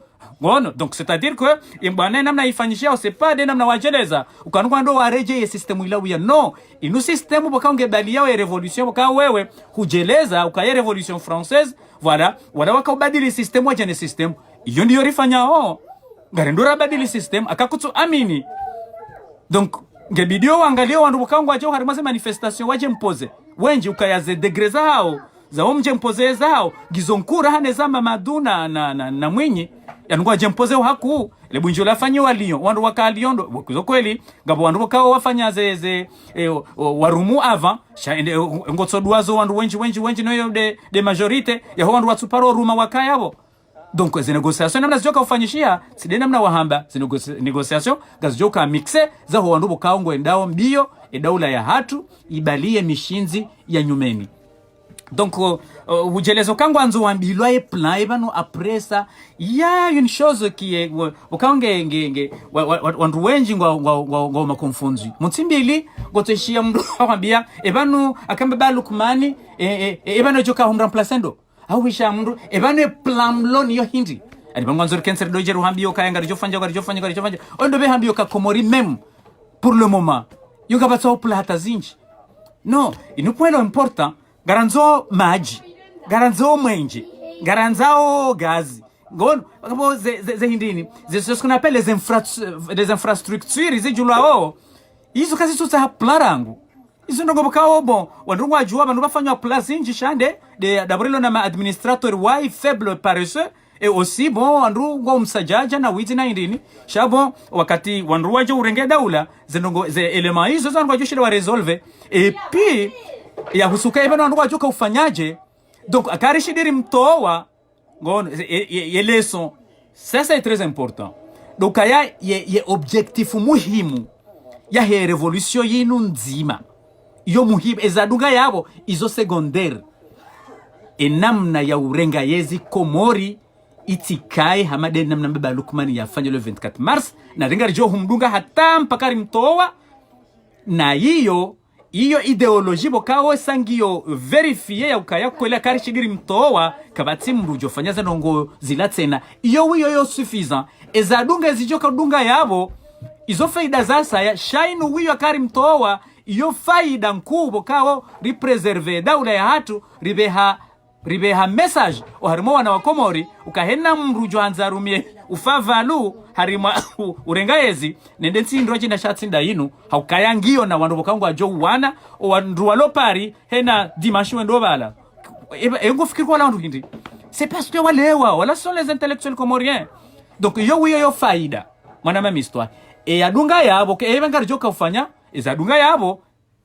[SPEAKER 1] ngono donc c'est-à-dire que imbwana namna ifanyishia c'est pas de namna wajeleza ukanukwa ndo wareje ye system ila uya no inu system bokaonge bali yao ya revolution boka wewe hujeleza ukaye revolution française voilà wakabadili system waje ne system iyo ndio rifanya garendura badili system akakutu amini donc ngebidio wangalio wandu bokaongo waje harima manifestation waje mpoze wenji ukayaze degreza hao za omje mpoze zao gizonkura hane za Mamadou na Mouigni yangu waje mpoze haku le bunjo la fanyo walio wandu wakaliondo kuzo kweli ngabo wandu bakao wafanya ze warumu avant ngotsoduazo wandu wenji no de majorité ya wandu watsuparo ruma wakayabo donc ces négociations namna zijoka ufanyishia side namna wahamba ces négociations gazijoka mixe za wandu bakao ngwendao mbio daula ya hatu ibalie mishinzi ya nyumeni donc ujelezo kangu anzo wambilwa e plan ebano après ça il y a une chose qui est ukaonge wandu wenji ngwa makonfunzi mutimbili goteshia mndu kwambia ebano akamba balukmani ebano joka remplaçando awisha mndu ebano plan mlon yo hindi ali bango anzo cancer dojeru hambio kayanga rijofanya ondo be hambio ka komori même pour le moment yoga batso plata zinji no inupuelo important garanzo maji garanzo mwenje garanzao gazi ngono kabo ze hindini ce qu'on appelle les infrastructures zijulao izo kazi tutsa plarangu izo ndo bokao bon wandu wajua abantu bafanywa place inji shande de dabrilo na administrateur wai faible paresseux et aussi bon wandu ngo msajaja na witi na indini shabo wakati wandu waje urenge daula ze element hizo zangu wajoshira wa resolve et puis ya husuka ebano wandu wajoka ufanyaje donc akarishidiri mtowa ngono ye leçon ça c'est très important donc aya ye objectif muhimu ya he revolution yinu nzima iyo muhimu ezadunga yabo izo secondaire enamna ya urenga yezi Komori itikae hamade namna mbeba Lukmani yafanya le 24 mars na renga rijo humdunga hata mpakari mtowa na hiyo ideologie bokawo sangio verifie ya ukaya kwela karishidiri mtowa kabati mrujo fanyaza nongo zilatsena iyo suffisant ezadunga zijoka dunga yabo izo faida zasa ya shainu wiyo akari mtowa iyo faida nkubo kawo represerve daula ya hatu ribeha message oharimo wana wa Komori ukahena mrujo anzarumie ufavalu harima urenga yezi nende tsindo chinda shatsinda inu haukayangio na wandu bokangu ajo wana wandu walopari hena dimanche wendo bala ngo fikiri kwa landu hindi c'est parce que wala sont les intellectuels comoriens donc yo faida mwana mama histoire e adunga yabo ke ebenga joka ufanya ezadunga yabo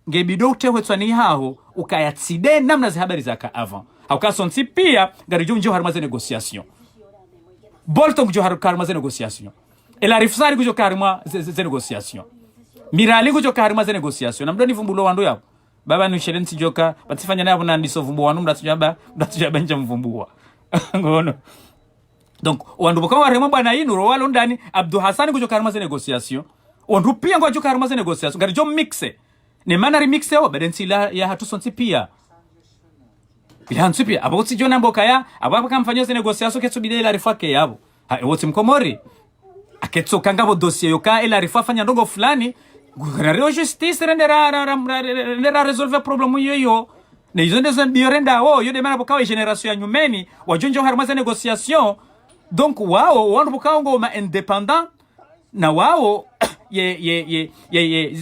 [SPEAKER 1] ngebido utewe tsani haho ukayatside namna za habari zaka avant haukasonti pia garijo njo harmaze négociation bolto njo harmaze négociation el arifsari kujo karma ze négociation mirali kujo karma ze négociation namdo ni vumbulo wandu yabo baba ni shelensi joka batifanya nabo na ndiso vumbu wanu mdatujaba nja mvumbua ngono donc wandu bokawa remo bana inu ro walo ndani Abdou Hassan kujo karma ze négociation ondu pia ngo ajuka harmaze negociation ngari jo mixe ne mana remixe o bedensi la ya hatu sonti pia ila hansi pia abo si jona mboka ya abo kamfanyia se negociation ketsu bidela Larifou ke yabo ha woti mkomori aketso kangabo dossier yoka ila Larifou fanya ndongo fulani guverneur justice rendera resolver problème yoyo ne izonde zan biorenda o yo de mana bokawe generation ya nyumeni wajonjo harmaze negociation donc wao wandu bokawe ngo ma independant na wao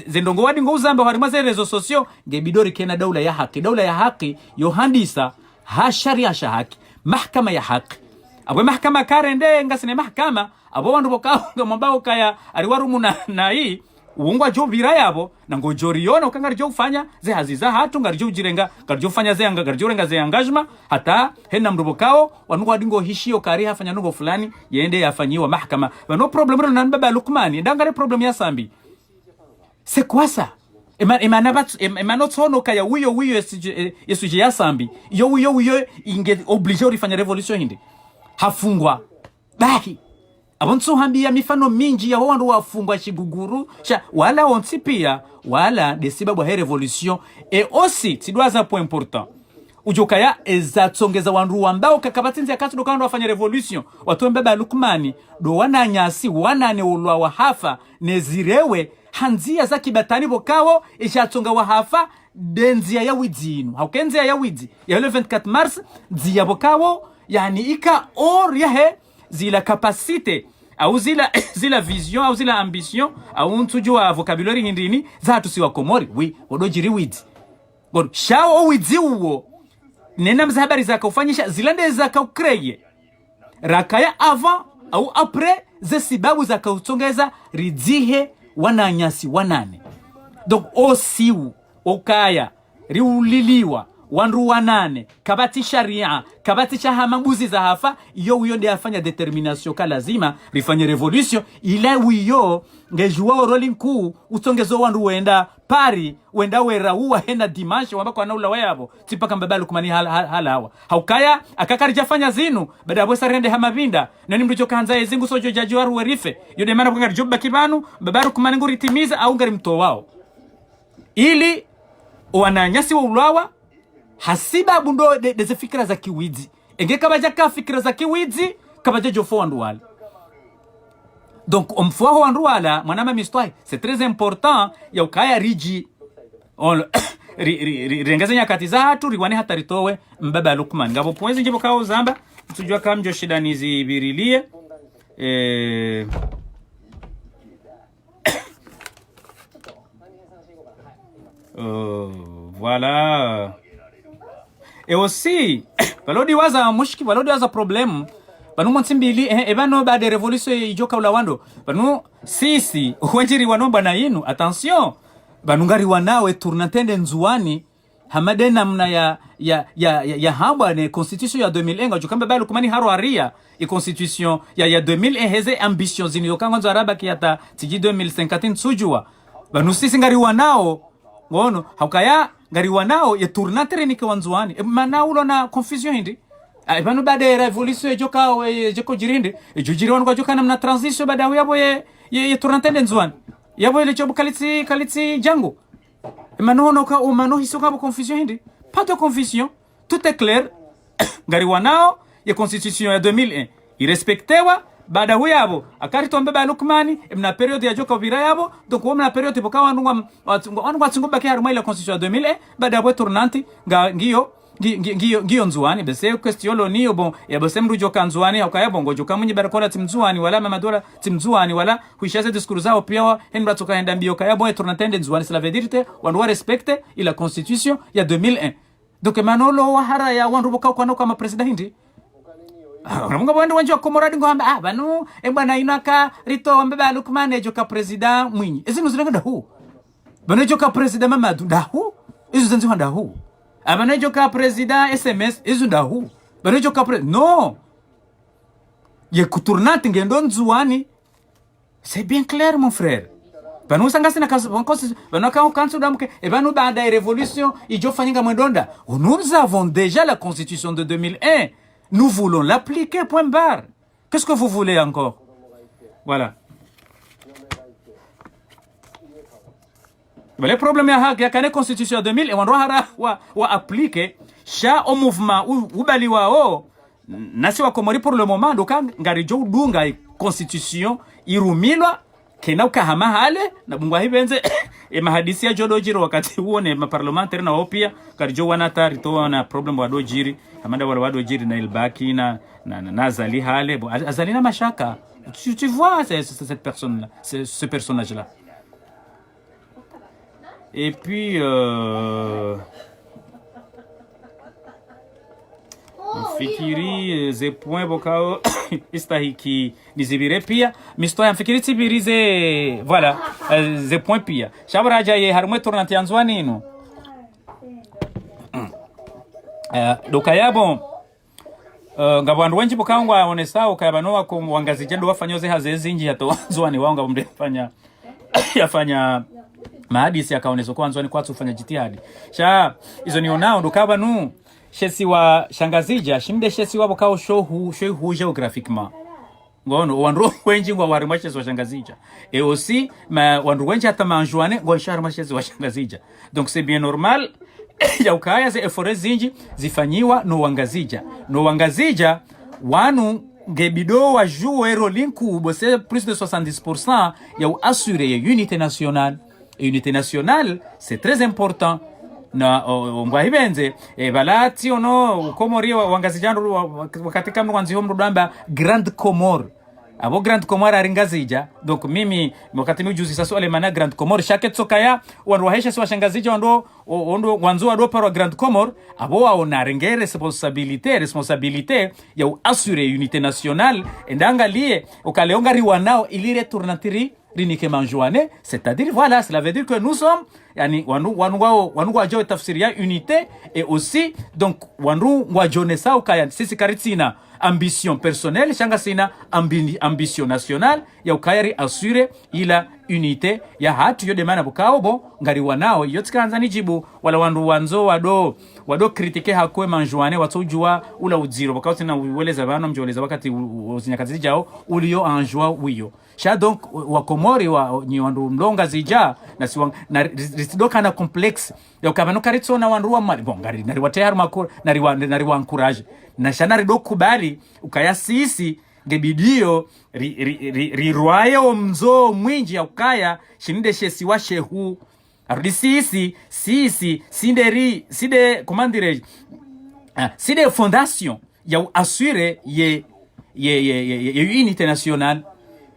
[SPEAKER 1] zendongo wadi ngo uzambe harimaze rezo sosio ngebidori kena daula ya haki yo handisa ha sharia sha haki mahkama ya haki abo mahkama karende ngasine mahkama abo wandu bokawe ngo mabao kaya ariwarumu na hii uungwa jo vira yabo na ngo joriona ukangari jo ufanya ze haziza hatu ngari jo jirenga ngari jo ufanya ze anga ngari jo renga ze engagement hata hena mrubokao wanungu adingo hishio kari hafanya nungo fulani yende yafanyiwa mahkama no problem ro nan baba Lukmani ndangare problem ya sambi c'est quoi ça emana tsono kaya wiyo yesuje ya sambi yo inge oblige urifanya revolution hindi hafungwa baki abonso hambia mifano mingi ya wandu wafungwa shiguguru wala onti pia wala desiba he revolution et aussi tidwaza point important ujokaya ezatsongeza wandu ambao kakabatinzi yakati dokando wafanya revolution watu mbeba Lukmani do wananyasi wanane ulwa wahafa nezirewe hanzia za kibatani bokawo ishatsonga wahafa denzia ya widinu haukenzia ya widi ya 24 mars nzia bokawo yani ika or yahe zila capacité au zila vision au zila ambition au ntujua vocabulaire hindini za tusiwa komori odojiri widi god shao widi uwo nena mzahabari zaka ufanyisha zilande zaka ukreye rakaya avant au après ze sibabu zaka utongeza ridzihe wananyasi wanane donc osiu okaya riuliliwa wandu wanane kabati sharia kabati cha hamabuzi za hafa yo ndio afanya determination ka lazima rifanye revolution ila wiyo ngejuwa rolling ku utongezo wandu wenda pari wenda wera uwa hena dimanche wambako anaula wayabo tipaka mbaba Lukmani halawa haukaya akakarija fanya zinu bada bwesa rende hamavinda nani mrujo kanza ezingu sojo jajiwaru werife yode mana bwangari jobba kibanu mbaba Lukmani nguri timiza au ngari mto wao ili wananyasi wa ulawa hasiba bundo de fikira za kiwidzi enge kabaja ka fikira za kiwidzi kabaja jofo wandu wala donc omfo wandu wala mwanama mistwai c'est très important ya ukaya riji on rengaza nyakati za hatu riwane hataritowe mbaba Lukmani ngabo poezi njibo kao zamba tujua kamjo shida nizi birilie voilà. Et aussi, balodi waza mushki, balodi waza problem. Banu mwantimbili, ebano ba de revolution ijoka ulawando. Banu sisi, uwenjiri wanomba na inu, attention. Banu ngari wanawe turnatende nzuani, hamadena mna ya hamba ne constitution ya 2001, jukambe ba Lukmani haro aria, constitution ya 2001 heze ambition zini yokango nzo araba kiyata tiji 2050 tsujua. Banu sisi ngari wanao, ngono, haukaya ngari wanao ye tournatere nike wanzuani mana ulo na confusion hindi banu bade revolution joka jeko jirinde jujiri wanu joka na transition bada yabo ye tournatende nzuani yabo ile job kaliti jango manono ka o mano hisoka bo confusion hindi pas de confusion tout est clair ngari wanao ye constitution ya 2001 irespectewa bada huyabo akari tombe ba Lukmani mna period ya joka vira yabo donc wamna period boka wanu watsingo baki haruma ile constitution ya 2001 bada bwe tournanti ngiyo nzuani bese question lo niyo bon ya bese mru joka nzuani akaya bongo joka Mouigni Baraka timzuani wala Mamadou timzuani wala huishaze discours zao pia henbra toka enda mbio kaya bon tournantende nzuani cela veut dire wandu respecte ila constitution ya 2001 donc manolo wahara ya wandu boka kwa kama president hindi Munga bwendo wanjwa komoradi ngomba banu bwana inaka rito mbeba Lukmani joka president Mouigni ezinu zilenga hu bana joka president Mamadou dahu izu zanzi handa hu abana joka president SMS izu dahu bana joka non ye kutournati ngendo nzuani c'est bien clair mon frère banu sangasi na kaso banu ka kanso damke banu banda revolution ijo fanyinga mwendonda nous avons déjà la constitution de 2001. Nous voulons l'appliquer, point barre. Qu'est-ce que vous voulez encore? Voilà. le problème ya kane constitution 2000 e wanrohara wa appliquer sha au mouvement ubali wao nasi wa Komori pour le moment doka ngarijo dunga constitution irumilwa kena ukahama hale na bungwa hibenze mahadisi ya jodojiro wakati huo ne maparlementaire na opia karijo wanata rito na problem wa dojiri amanda wala dojiri na ilbaki na zali hale azali na mashaka. Tu vois cette personne là, ce personnage là. Et puis fikiri ze point bokao istahiki nizibire pia mistoya fikiri tibirize voilà ze point pia shabaraja ye harumwe tournante yanzwani no dokayabo ngabantu wenji bokangwa onesa ukayabano ko wangazije ndo wafanyoze hazezi nji yatonzwani wao ngabumdefanya yafanya maadisi akaonezo kwanzwani kwa tufanya jitihadi sha izo nionao dokabanu shesi wa shangazija shimde shesi wabo kao show geographiquement ngono wandu wenji ngwa wari mashesi wa shangazija et aussi ma wandu wenji hata manjwane ngwa shari mashesi wa shangazija donc c'est bien normal ya ukaya ze efore zinji zifanyiwa no wangazija wanu ngebido wa jouer linku bose plus de 70% ya assurer unité nationale. Et unité nationale c'est très important na ngwahibenze balati ono komori wangazijano wakati kama mwanzio mrudamba Grande Comore abo Grande Comore aringazija donc mimi wakati mjuzi sasa wale mana Grande Comore shake tsokaya wanrohesha swa shangazija ondo wanzo ado para Grande Comore abo waona renge responsabilité ya assurer unité nationale endanga lié ukaleonga riwanao ilire tournatiri rinike manjouane, c'est-à-dire voilà, cela veut dire que nous sommes yani wanu wajao tafsiria unité et aussi donc wanu wajonesa ukaya sisi karitina ambition personnelle shanga sina ambition nationale ya ukayari assurer ila unité ya hatu yode mana bukao bo ngari wanao yotsikanza nijibu wala wandu wanzo wado kritike hakwe manjouane watujua ula uziro bakauti na uweleza bano mjoleza wakati uzinyakazi jao ulio anjoa wiyo sha donc wa Komori wa ni wandu mlonga zija na si na risidoka na complexe ya ukabano karitso na wandu wa mali bon ngari nari wateharu makuru nari wa encourage na shana rido kubali ukaya sisi ngebidio riruayo mzo mwinji ya ukaya shinide shesi wa shehu arudi sisi side komandire side fondation ya assurer ye unité nationale.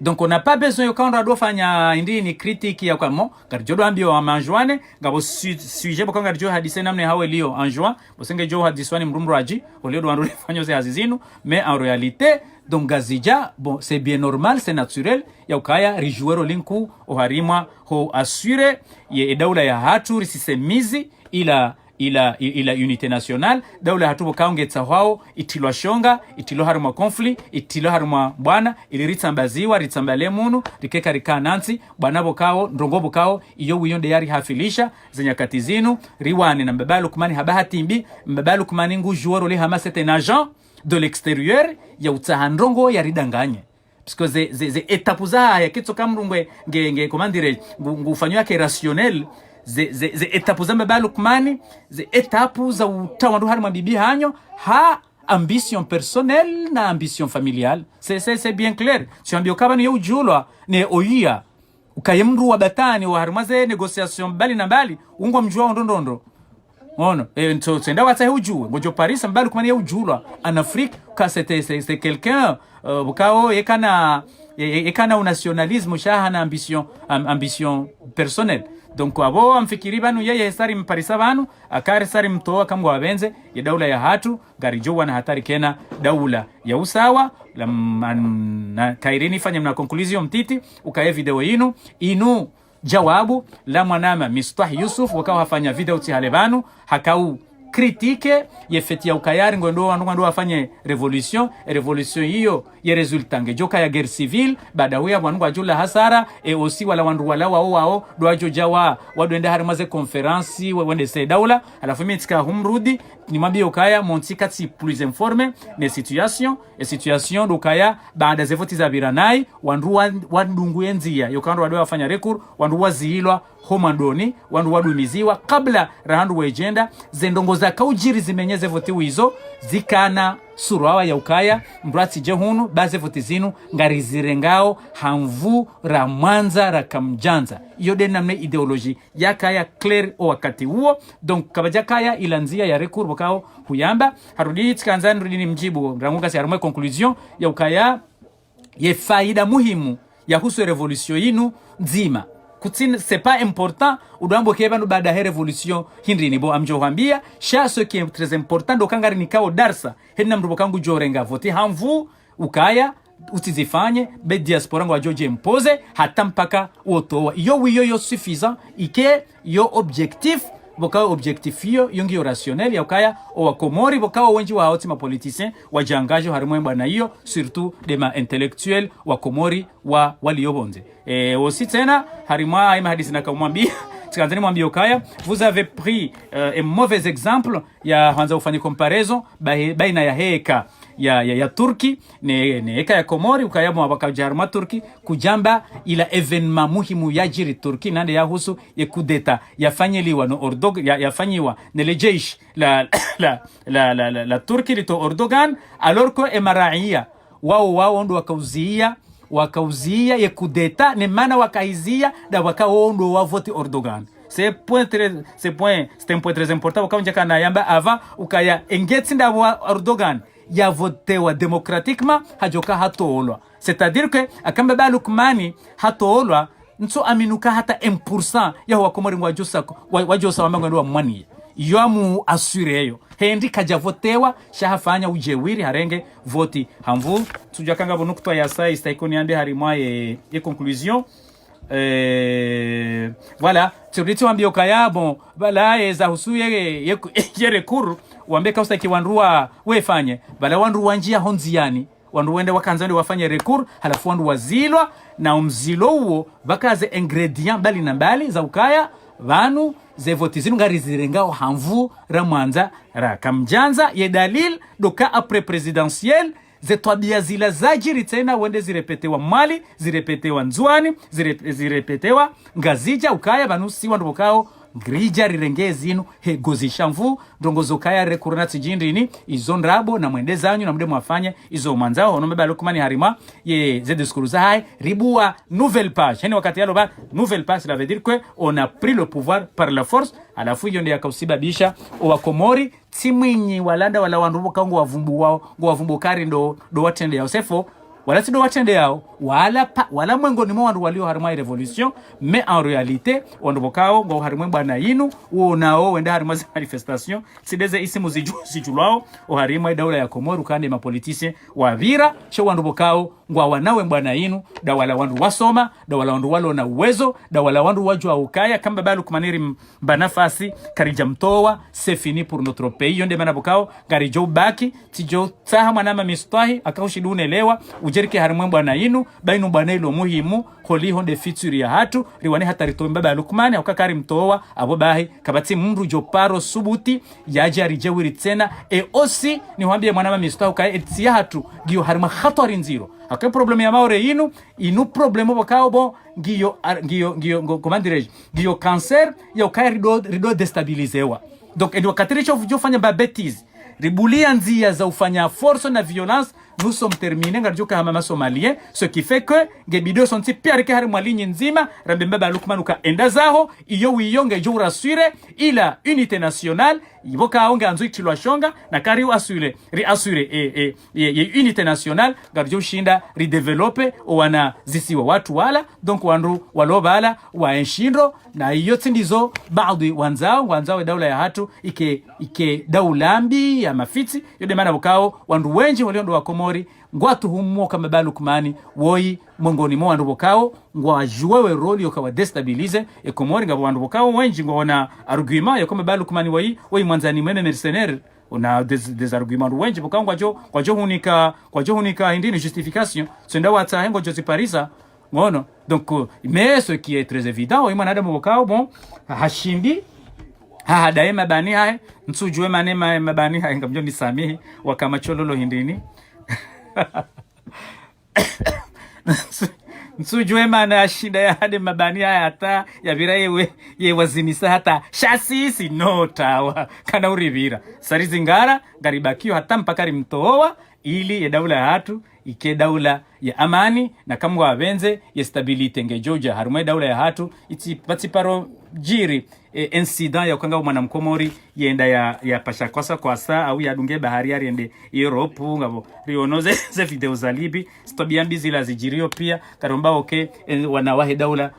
[SPEAKER 1] Donc on n'a pas besoin de quand on doit faire une critique ya kwamo garjodo ambio wa manjwane ngabo sujet boko garjodo hadise namne hawe lio en juin bosenge jo hadiswani mrumraji olio do andole fanyo ze azizinu mais en réalité donc gazija bon c'est bien normal c'est naturel ya ukaya rijuero linku oharimwa ho assure ye daula ya hatu risisemizi ila unité nationale daula hatubo kaongetsa hwao itilwa shonga itilo haruma conflit itilo haruma bwana iliritsambaziwa ritsambale munu rikeka rikanansi bwana bokao ndongo bokao iyo wiyonde yari hafilisha zenyakati zinu riwane na mbabalu kumani habahatimbi mbabalu kumani ngujuoro le hama c'est un agent de l'extérieur ya utsahandrongo yaridanganye parce que ze etapuza ya kitso kamrungwe nge komandire ngufanywa yake rationnel ze etapu za mbabalu kumani ze etapu za utawandu harima bibi hanyo ha ambition personnelle na ambition familiale c'est bien clair tu ambio kabani yo ujulwa ne oia ukayemru wa batani wa harimaze négociation bali na bali ungwa mjua ndondondo ono tsenda watsa hujue ngojo Paris mbalu kumani yo ujulwa en Afrique ka c'est quelqu'un bukao ekana un nationalisme shaha na ambition personnelle. Donc abo amfikiri banu yeye sari mparisa banu akari sari mtoa kamwa wabenze ya daula ya hatu garijowa na hatari kena daula ya usawa na kairini fanya mna conclusion mtiti ukaye video inu jawabu la mwanama Mistah Yusuf wakawa hafanya video ti halebanu hakau critique yefeti ya ukayari ngondo wandu wafanye revolution hiyo ye resulta ngejoka ya guerre civile baada ya wandu wajula hasara osi wala wandu wala wao do ajojawa wadwende harimaze conference wende se daula alafu mitika humrudi ni mabio ukaya montika ti plus informé ne situation do ukaya baada ze voti za biranai wandu nguyenzia yokando wadwa wafanya recours wandu wazilwa homandoni wandu wadumiziwa kabla rahandu wejenda zendongo za kaujiri zimenyeze voti wizo zikana surawa ya ukaya mbrati jehunu baze voti zinu ngarizirengao hamvu ra mwanza ra kamjanza iyo de namne ideoloji ya kaya clear o wakati huo donc kabaja kaya ilanzia ya recours bokao huyamba harudi tikanzani rudini mjibu ranguka si harumwe conclusion ya ukaya ye faida muhimu ya husu revolution yinu nzima kutine c'est pas important udambo kebanu baada ya revolution hindrini bo amjohambia sha ce qui est très important do kangari nikao darsa henna mrubo kangu jorenga voti hamvu ukaya utizifanye be diaspora ngo ajoje impose hata mpaka wotowa yo suffisant ike yo objectif boka objectif yo yongi rationnel ya ukaya o wakomori boka wenji wa hauti ma politiciens wajangajo harimo bwana hiyo surtout de ma intellectuels wakomori wa waliobonze aussi tena harima ima hadisi na kumwambia tikanzani mwambia ukaya vous avez pris un mauvais exemple ya hanza ufanye comparaison baina ya heka ya Turki ne heka ya Komori ukaya mwabaka jarma Turki kujamba ila evenement muhimu ya jiri Turki nande ya husu ya kudeta yafanyiliwa no yafanyiwa nele jeshi la Turki lito Erdogan alors que emaraia wao ndo wakauzia ya kudeta ne mana wakaizia da wakaondo wa vote Erdogan. C'est un point très important wakao njaka na yamba avant ukaya engetsinda wa Erdogan ya votewa démocratiquement hajoka hatoolwa. C'est-à-dire que akamba balukmani hatoolwa nso aminuka hata 1% ya wakomori wajosa wamango wa mwani yoamu assureyo hendi kaja votewa shahafanya ujewiri harenge voti hamvu tujakanga bonukto ya sai staikoni ande harimwa ye conclusion voilà turditi wambio kaya bon bala eza husuye ye recours wambe kausta kiwandrua wefanye bala wandrua njia honziani wandu wende wakanzani wafanye recours halafu wandu wazilwa na umzilo huo bakaze ingredient bali na mbali za ukaya vanu ze voti zinu ngari zirengao hamvu ramwanza rakamjanza ye dalil doka après présidentiel ze twabia zila zajiri tena wende zirepetewa Mali zirepetewa Nzwani zirepetewa Ngazija ukaya vanu si wandu bokao grija rirenge zinu he gozishamvu ndongozo kaya rekuruna tijindini izo ndrabo na mwende zanyu na mude mwafanya izo manzao hono meba lokumani harima ye ze discours hai ribua nouvelle page yani wakati yalo ba nouvelle page ça veut dire que on a pris le pouvoir par la force alafu hiyo ndio yakasibabisha Wakomori timwinyi walanda wala wandubo kangu wavumbu wao wavumbukari ndo watende yao sefo wala sido watende yao wala mwengoni mwa wandu walio harima revolution mais en réalité wandu bokao ngo harima bana yinu wonao wenda harima manifestation sideze isimu zijulwao o harima daula ya Komoro kande ma politiciens wa vira cho wandu bokao ngo wanawe bana yinu da wala wandu wasoma da wala wandu walo na uwezo da wala wandu wajua ukaya kamba balu kumaniri banafasi karija mtowa c'est fini pour notre pays yonde mana bokao garijo baki tijo taha manama mistahi akaushidune lewa ujerike harima bana yinu bainu bana ilo muhimu holi honde future ya hatu riwane hatari baba Lukmani ukakari mtowa abo bahi kabati mndu joparo subuti yaje arijewiri tena osi ni wambie mwanama mistahu kaya etia hatu giyo harima hatari nziro akwe problemi ya maore inu problemo bakao bo giyo komandireji giyo cancer ya ukaya rido destabilizewa donc edi wakatiricho ufanya babetizi ribulia nzia za ufanya force na violence nous sommes terminés ngarjoka hamama somalien ce qui fait que gebido sonti pia ke hari mwalinyi nzima rambemba Lukmanuka endazaho iyo wiyonge jo rassure ila unité nationale iboka aonge anzo kilwa shonga na kari assurer unité nationale garjo shinda redeveloper wana zisiwa watu wala donc wandu walobala wa enshindo na iyo tindizo baadhi wanzao daula ya hatu ike daulambi ya mafiti yode mana bukao wandu wenji waliondo wa Komori ngwatu humo kama balukmani woi mongoni mo wandu bokao ngwa juwewe role yo kawa destabilize e komori ngabo wandu bokao wenji ngona argument yo kama balukmani woi mwanzani meme mercenaire ona des arguments wenji bokao kwa jo hunika indini justification senda wata hengo jo parisa ngono donc mais ce qui est très évident woi mwanada bokao bon hashindi daima bani hai nsujue manema mabani hai ngamjo ni samihi wakamachololo hindini nsujue mana shida ya hade mabani hai hata ya vira ye wazinisa hata shasisi notawa kana urivira sarizi ngara garibakio hata mpaka rimtoa ili ya daula ya hatu ike daula ya amani na kama wavenze ya stabilite ngejoja harumwe daula ya hatu iti patiparo jiri incident ya ukanga mwana mkomori yenda ya pashakosa kwa saa au ya dunge bahari yende Europe ngabo rionoze ze video za libi stobiambi zila zijirio pia karomba wanawahe daula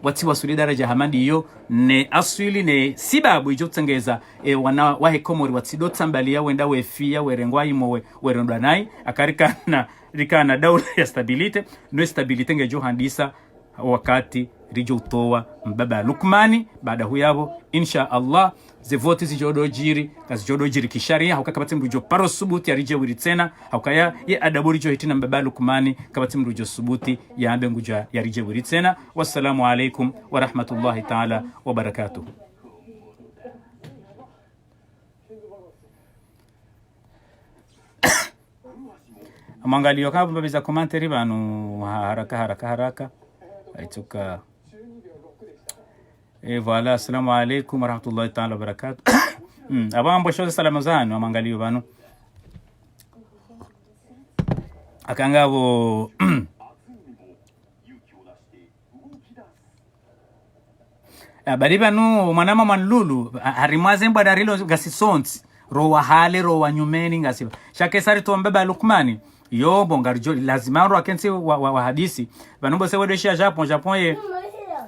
[SPEAKER 1] wati wasuli daraja hamadi hiyo ne aswili ne sibabu ijotengeza wanawahe komori watidotsambalia wenda wefia werengwa imo werondwa nai akarika na daula ya stabilite no stabilite ngejo handisa wakati rijo utowa mbaba lukmani baada huyabo insha Allah ze vote zijodojiri kazijodojiri kisharia hukakabati mrujo paro subuti ya rije wiritsena hukaya ye adabu rijo hitina mbaba lukmani kabati mrujo subuti ya ambe nguja ya rije wiritsena. Wassalamu alaikum wa rahmatullahi ta'ala wa barakatuh. Amangalio kabu mbabiza komantari banu haraka aituka voilà. Assalamu alaikum wa rahmatullahi ta'ala wa barakatuh. Abambo shoza salamu zanu amangalio banu akangabo bari banu manama manlulu harimaze mbada rilo gasisonti rowa hale rowa nyumeni ngasiba shake sari to mbeba lukmani yo bongarjo lazima ro akensi wa hadisi banombo se wedesha Japon ye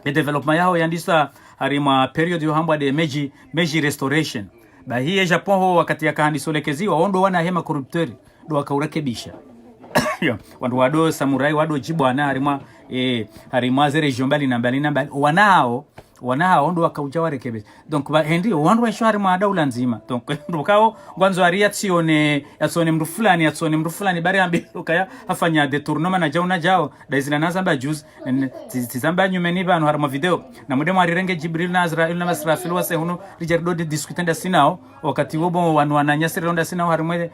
[SPEAKER 1] development yao yandisa harima period yo hambwa de meji restoration ba hiye Japon ho wakati yakahandisolekeziwa ondo wana hema corrupteur do wakaurekebisha yo wandu wado samurai wado jibwana harima zere jombali na mbali wanao ndo wakauja warekebesha donc hendi wandu wa shwari daula nzima donc ndo kao gwanzo aria tione yatsone mndu fulani bari ambi ukaya afanya detournement na jauna jao daizina nazamba juice tizamba nyumeni banu harma video na mudemo arirenge Jibril na Azrail na Masrafil wase huno rijardo de discutenda sinao wakati wobo wananyasira ronda sinao harmwe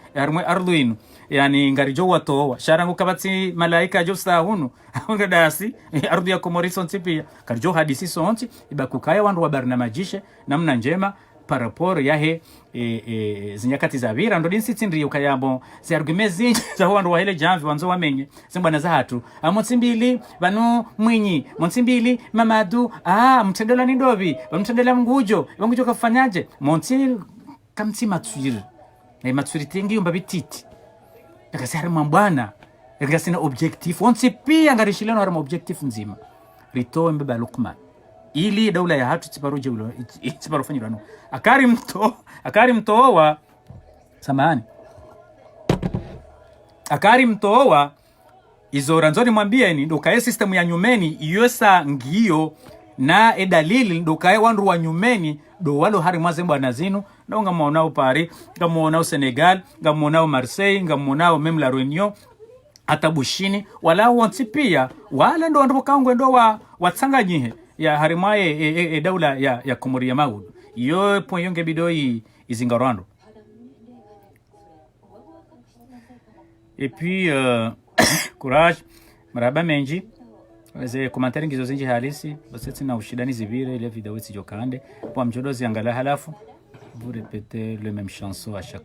[SPEAKER 1] arduino yani ngarijo wato sharangu kabati malaika josta huno ngadasi ardu ya komorison tipia karjo hadisi sonti ibakukaya wandu wa barnamajishe namna njema paraporo yahe zinyakati za vira ndo dinsi ndiri ukayabo zi argumezi za wandu wa hele jamvi wanzo wamenye zimbana za hatu motsimbili banu Mouigni motsimbili Mamadou mtendela ni ndovi mtendela mgujo kafanyaje monti kamti mature maturity ngiyo mbabititi akasari mambwana akasina objectif onse pia ngarishilano harama objectif nzima ritoe mbeba lukman ili daula ya hatu tiparoje ulo tiparofanyira no akari mtoa samani akari mtoa izora nzoni mwambia ni ndokae system ya nyumeni yosa ngiyo na edalili ndokae wandu wa nyumeni do walo hari mazembo anazinu ndo ngamonao Paris ngamonao Senegal ngamonao Marseille ngamonao même la Réunion atabushini wala wonti pia wala ndo kangwe ndo watsanganyihe ya harimaye daula ya komoria Mamadou yo point yonge bidoi izingarando et puis courage maraba menji ze commentaire ngizo zinji halisi basi na ushidani zivire ile video zijokande kwa mjodozi angala halafu vous répétez le même chanson à chaque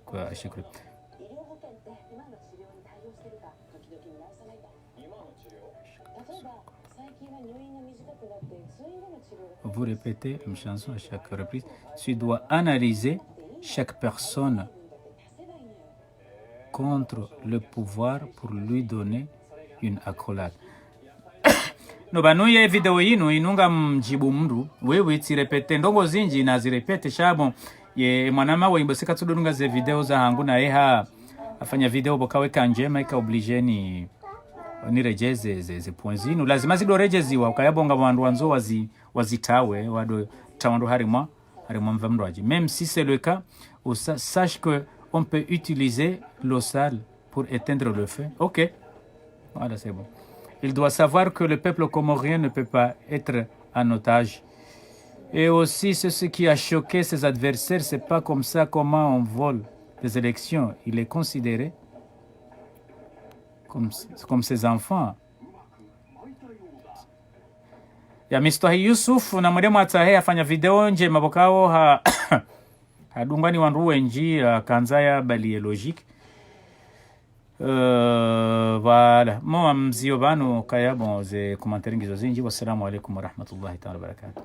[SPEAKER 1] vous répétez une chanson à chaque reprise. Tu dois analyser chaque personne contre le pouvoir pour lui donner une accolade. No banuye video yinu inunga mjibu mndu wewe tirepete ndongo zinji na zirepete shabo ye mwanama wa imbosika tudunga ze video za hangu na eha afanya video bokawe kanjema ika obligeni nirejeze ze points zinu lazima zidorejeziwa ukayabonga bantu wanzo wazitawe wado tawando harimo mvamroaji. Même si c'est le cas, sache que on peut utiliser l'eau sale pour éteindre le feu. OK. Voilà, c'est bon. Il doit savoir que le peuple comorien ne peut pas être en otage. Et aussi, ce qui a choqué ses adversaires, c'est pas comme ça comment on vole les élections. Il est considéré comme ses enfants. Ya Mr. Yusuf na mwedemu atahe afanya video nje mabokao hadungani wanruwe nji kanzaya bali logique. Voilà. Mo mzio banu kaya bon ze commentaire ngizo zinji. Wassalamu alaikum wa rahmatullahi ta'ala wa barakatuh.